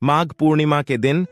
माघ पूर्णिमा के दिन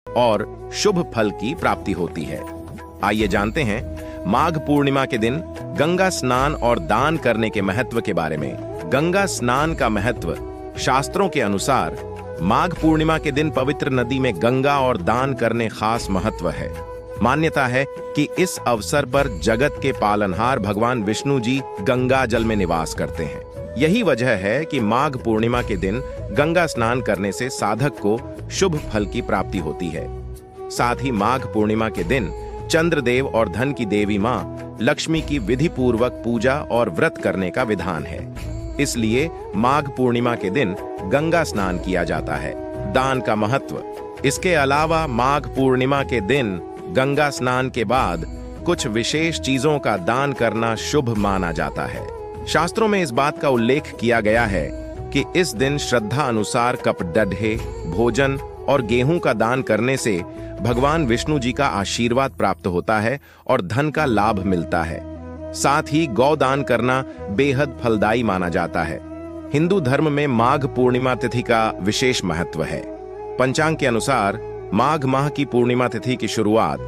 और शुभ फल की प्राप्ति होती है। आइए जानते हैं माघ पूर्णिमा के दिन गंगा स्नान और दान करने के महत्व के बारे में। गंगा स्नान का महत्व शास्त्रों के अनुसार माघ पूर्णिमा के दिन पवित्र नदी में गंगा और दान करने खास महत्व है। मान्यता है कि इस अवसर पर जगत के पालनहार भगवान विष्णु जी गंगा जल में निवास करते हैं। यही वजह है कि माघ पूर्णिमा के दिन गंगा स्नान करने से साधक को शुभ फल की प्राप्ति होती है। साथ ही माघ पूर्णिमा के दिन चंद्रदेव और धन की देवी मां लक्ष्मी की विधि पूर्वक पूजा और व्रत करने का विधान है। इसलिए माघ पूर्णिमा के दिन गंगा स्नान किया जाता है। दान का महत्व। इसके अलावा माघ पूर्णिमा के दिन गंगा स्नान के बाद कुछ विशेष चीजों का दान करना शुभ माना जाता है। शास्त्रों में इस बात का उल्लेख किया गया है कि इस दिन श्रद्धा अनुसार कपडढे, भोजन और गेहूं का दान करने से भगवान विष्णु जी का आशीर्वाद प्राप्त होता है और धन का लाभ मिलता है। साथ ही गौदान करना बेहद फलदायी माना जाता है। हिंदू धर्म में माघ पूर्णिमा तिथि का विशेष महत्व है। पंचांग के अनुसार माघ माह की पूर्णिमा तिथि की शुरुआत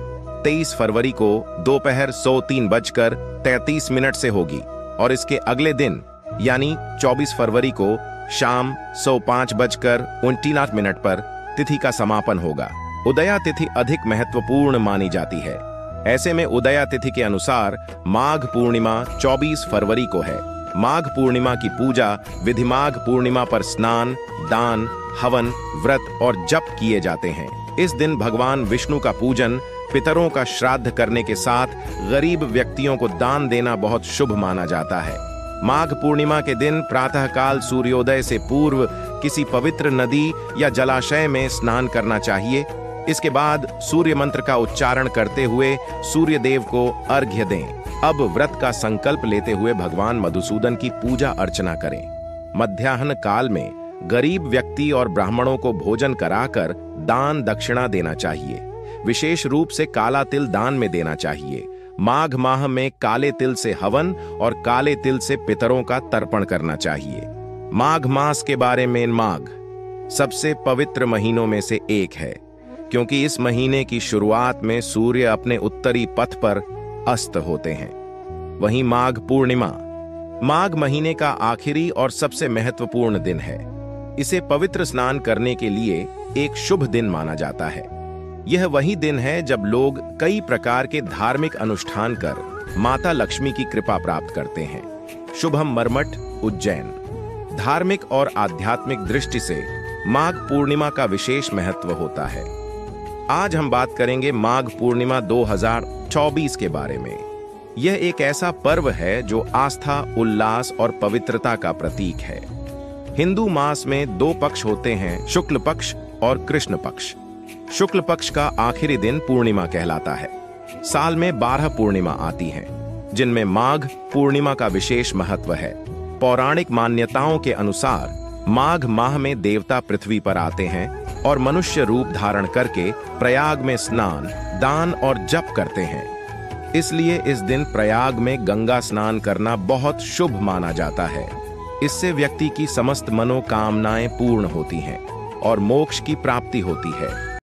23 फरवरी को दोपहर 1:33 से होगी और इसके अगले दिन यानी 24 फरवरी को शाम 5:29 पर तिथि का समापन होगा। उदया तिथि अधिक महत्वपूर्ण मानी जाती है। ऐसे में उदया तिथि के अनुसार माघ पूर्णिमा 24 फरवरी को है। माघ पूर्णिमा की पूजा विधि माघ पूर्णिमा पर स्नान, दान, हवन, व्रत और जप किए जाते हैं। इस दिन भगवान विष्णु का पूजन, पितरों का श्राद्ध करने के साथ गरीब व्यक्तियों को दान देना बहुत शुभ माना जाता है। माघ पूर्णिमा के दिन प्रातःकाल सूर्योदय से पूर्व किसी पवित्र नदी या जलाशय में स्नान करना चाहिए। इसके बाद सूर्य मंत्र का उच्चारण करते हुए सूर्य देव को अर्घ्य दें। अब व्रत का संकल्प लेते हुए भगवान मधुसूदन की पूजा अर्चना करें। मध्याह्न काल में गरीब व्यक्ति और ब्राह्मणों को भोजन कराकर दान दक्षिणा देना चाहिए। विशेष रूप से काला तिल दान में देना चाहिए। माघ माह में काले तिल से हवन और काले तिल से पितरों का तर्पण करना चाहिए। माघ मास के बारे में माघ सबसे पवित्र महीनों में से एक है, क्योंकि इस महीने की शुरुआत में सूर्य अपने उत्तरी पथ पर अस्त होते हैं। वहीं माघ पूर्णिमा माघ महीने का आखिरी और सबसे महत्वपूर्ण दिन है। इसे पवित्र स्नान करने के लिए एक शुभ दिन माना जाता है। यह वही दिन है जब लोग कई प्रकार के धार्मिक अनुष्ठान कर माता लक्ष्मी की कृपा प्राप्त करते हैं। शुभम मरमठ, उज्जैन। धार्मिक और आध्यात्मिक दृष्टि से माघ पूर्णिमा का विशेष महत्व होता है। आज हम बात करेंगे माघ पूर्णिमा 2024 के बारे में। यह एक ऐसा पर्व है जो आस्था, उल्लास और पवित्रता का प्रतीक है। हिंदू मास में 2 पक्ष होते हैं, शुक्ल पक्ष और कृष्ण पक्ष। शुक्ल पक्ष का आखिरी दिन पूर्णिमा कहलाता है। साल में 12 पूर्णिमा आती हैं, जिनमें माघ पूर्णिमा का विशेष महत्व है। पौराणिक मान्यताओं के अनुसार माघ माह में देवता पृथ्वी पर आते हैं और मनुष्य रूप धारण करके प्रयाग में स्नान, दान और जप करते हैं। इसलिए इस दिन प्रयाग में गंगा स्नान करना बहुत शुभ माना जाता है। इससे व्यक्ति की समस्त मनोकामनाएं पूर्ण होती हैं और मोक्ष की प्राप्ति होती है।